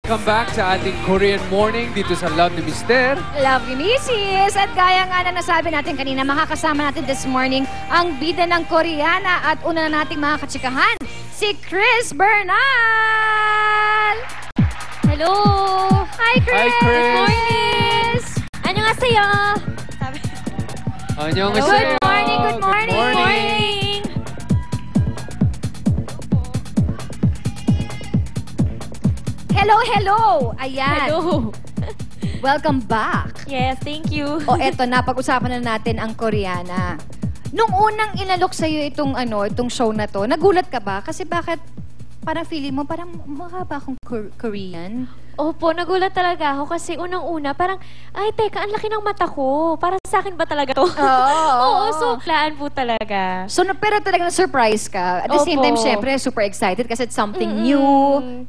Welcome back sa ating Korean Morning dito sa Love ni Mister. Love you, Mrs. At gaya nga na nasabi natin kanina, makakasama natin this morning ang bida ng Koreana at una na nating mga katsikahan, si Chris Bernal! Hello! Hi, Chris! Hi, Chris! Good morning! 안녕하세요! 안녕하세요! Good morning! Good morning! Good morning! Hello, hello! Ayan. Hello. Welcome back. Yes, thank you. O eto na, pag-usapan na natin ang Koreana. Nung unang inalok sa'yo itong show na to, nagulat ka ba? Kasi bakit parang feeling mo, parang mukha ba akong Korean? Opo, nagulat talaga ako kasi unang-una, parang, ay, teka, ang laki ng mata ko. Para sa akin ba talaga to? Oo, so, laan po talaga. So, pero talagang na-surprise ka. At the same time, syempre, super excited kasi it's something new.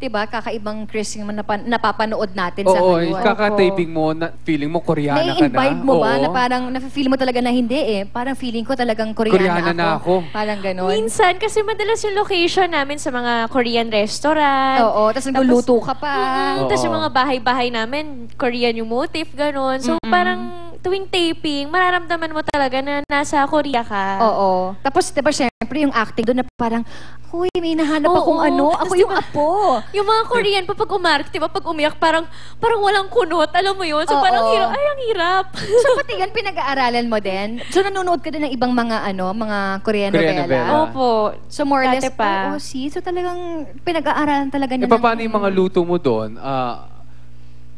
Diba? Kakaibang Chris yung napapanood natin sa ngayon. Oo, kaka-taping mo, feeling mo Koreana ka na. Na-invite mo ba na parang na-feel mo talaga na hindi eh. Parang feeling ko talagang Koreana na ako. Parang ganon. Minsan, kasi madalas yung location namin sa mga Korean restaurant. Oo, tapos nagluluto ka pa. Tapos yung mga bahay-bahay namin, Korean yung motif, ganon. So, parang tuwing taping, mararamdaman mo talaga na nasa Korea ka. Oo. Tapos, diba, syempre, yung acting doon na parang, huy, may nahanap akong ako yung apo. Yung mga Korean, pag umarte, diba, pag umiyak, parang walang kunot, alam mo yun? So, parang hirap, ay, ang hirap. So, pati yan, pinag-aaralan mo din? So, nanonood ka din ng ibang mga, mga Korean novela? Opo. So, more or less, Dati pa. so talagang pinag-aaralan talaga niya. Paano yung mga luto mo doon?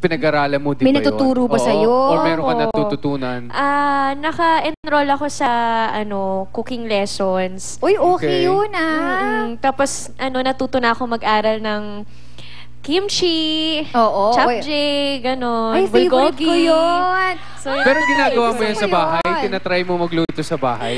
Pinag-aralan mo din may ba yun? natuturo ba sa'yo? Or meron ka natututunan? Naka-enroll ako sa cooking lessons. Uy, okay yun Tapos natuto na ako mag-aral ng kimchi, Oo. chapje, gano'n, Ay, favorite ko yun. So, Pero ginagawa mo yan gusto sa ko bahay? yun. Tinatry mo magluto sa bahay?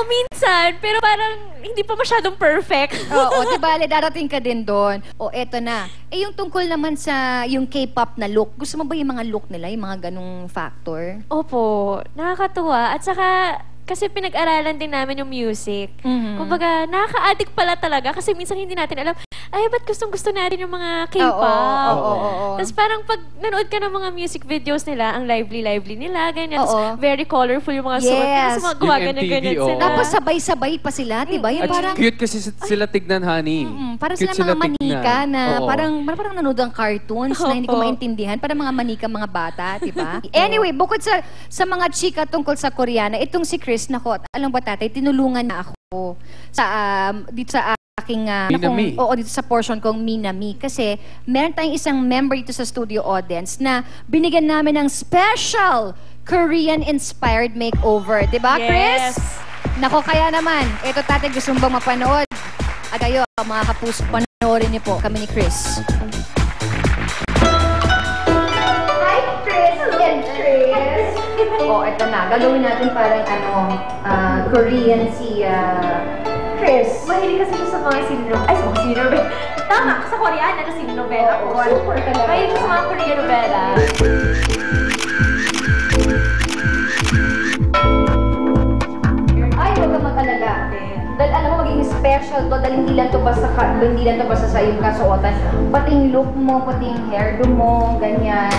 minsan, pero parang hindi pa masyadong perfect. Oo, di ba, darating ka din doon. O, eto na. Yung tungkol naman sa yung K-pop na look, gusto mo ba yung mga look nila, yung mga ganung factor? Opo, nakakatuwa. At saka, kasi pinag-aralan din namin yung music. Kumbaga, nakaka-addict pala talaga kasi minsan hindi natin alam, ay, ba't gustong-gusto natin yung mga K-pop? Oo. Tapos parang pag nanood ka ng mga music videos nila, ang lively-lively nila, ganyan. Tapos very colorful yung mga suot. Yes. Tapos mga gumaganyan-ganyan sila. Tapos sabay-sabay pa sila, di ba? Yung At parang, cute kasi sila tignan, honey. parang Cute sila mga manika tignan. na Oo. parang nanood ng cartoons na hindi ko maintindihan. Parang mga manika, mga bata, di ba? Anyway, bukod sa mga chika tungkol sa Koreana, itong si Chris, nako, alam ba tatay, tinulungan na ako dito sa aking Minami. dito sa portion kong Minami. Kasi meron tayong isang member dito sa studio audience na binigyan namin ng special Korean-inspired makeover. Di ba, Chris? Yes. Nako, kaya naman, ito tatay, gusto mo bang mapanood? At kayo, mga kapuso, panoorin niyo po kami ni Chris. Hi, Chris and Chris! Ito na. Gagawin natin parang Korean si Chris. Mahilig kasi siya sa mga sininovela. Tama, sa Koreana na sininovela ko. Super talaga. Mahilig ko sa mga Korean novela. Ay, huwag ka mag-alala. Dahil alam mo, maging special to, dahil hindi lang to basta sa iyong kasuotan. Pati yung look mo, pati yung hairdo mo, ganyan.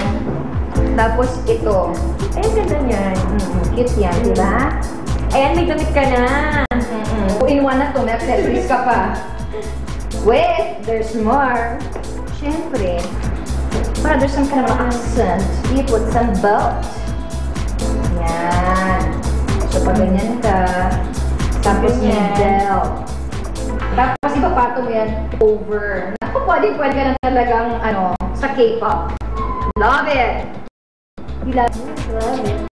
Tapos ito. Ganda niyan. Cute yan, di ba? Ayan, may damit ka na. In one na to, may accessories ka pa. Wait, there's more. Siyempre, para there's some kind of accent, you put some belt. Yan. So, pag ganyan ka, tapos yung belt. Tapos ipapato mo yan over. Naku, pwede ka na talagang, sa K-pop. Love it! Love it.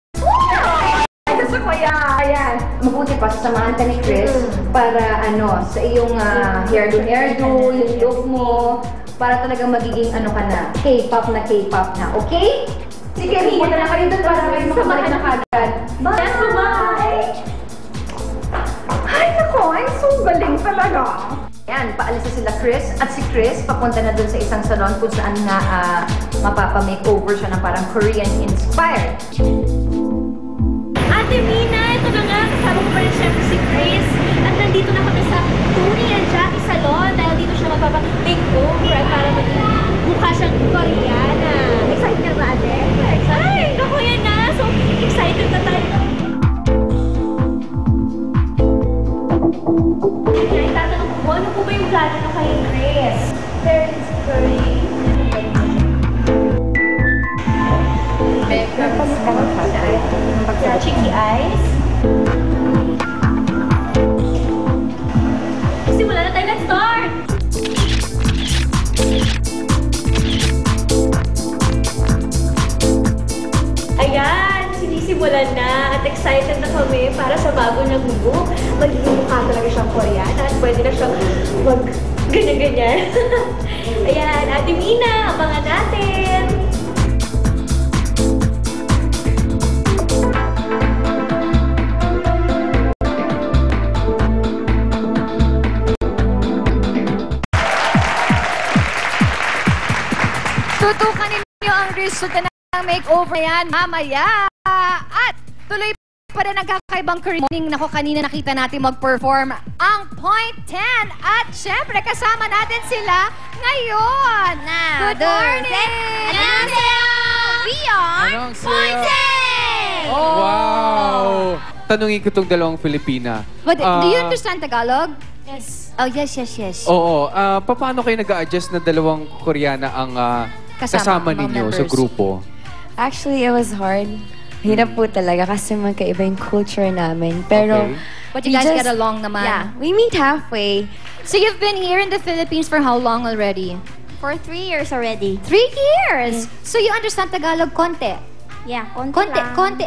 Gusto ko yan! Ayan. Mabuti pa, sasamahan ka ni Chris para sa iyong hairdo, yung look mo, para talagang magiging ka na, K-pop na, okay? Sige, pumunta na kayo doon para kayo makabalik na kagad. Bye! Ay, nako, I'm so galing talaga! Yan, paalis na sila Chris at si Chris papunta na doon sa isang salon kung saan nga mapapa-makeover siya ng parang Korean-inspired. Ate Mina, ito na nga. Kasama ko pa rin siyempre si Chris. At nandito na kami sa Tony and Jackie Salon dahil dito siya magpapa-makeover para maging mukha siyang Koreana. Excited ka ba, ate? Ay, naku yan na. So, excited na tayo. Kaya itatanong ko, ano po ba yung plano nyo kay Chris? There is curry. Cheeky eyes. Simula na tayo, let's start! Ayan, sinisimulan na at excited na kami para sa bago niyang look. Magiging mukha talaga siyang Koreana at pwede na siyang mag ganyan-ganyan. Ayan, Ate Mina, abangan natin! Tutukan ninyo ang resulta ng makeover yan mamaya. At tuloy pa rin ang kakaibang morning. Nako, kanina nakita natin mag-perform ang Point 10. At syempre, kasama natin sila ngayon. Good morning! Annyeonghaseyo! Beyond Point 10! Wow! Tanungin ko itong dalawang Filipina. But do you understand Tagalog? Yes. Oh, yes. Oo. Paano kayo nag-a-adjust na dalawang Koreana ang kasama mga ninyo sa members? grupo? Actually, it was hard. Hirap po talaga kasi magkaiba yung culture namin. Pero, Okay. But you guys get along naman. yeah, we meet halfway. So you've been here in the Philippines for how long already? For 3 years already. 3 years! So you understand Tagalog konti? Yeah, konti Konti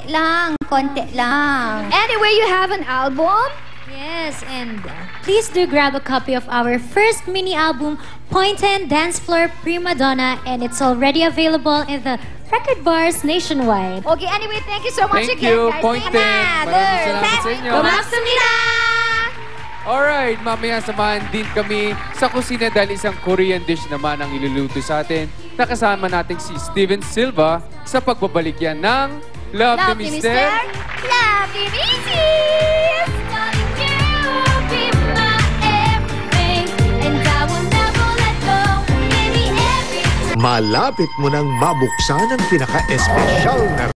lang. Anyway, you have an album? Yes, and please do grab a copy of our first mini album, Point 10 Dance Floor Prima Donna, and it's already available in the record bars nationwide. Okay, anyway, thank you so much Thank again, you, guys. Point 10. Maraming salamat sa inyo. Go맙습니다! Alright, mamaya samahan din kami sa kusina dahil isang Korean dish naman ang iluluto sa atin. Nakasama natin si Steven Silva sa pagbabalik yan ng Love the Mister. Love the Misis! Malapit mo nang mabuksan ang pinaka-espesyal na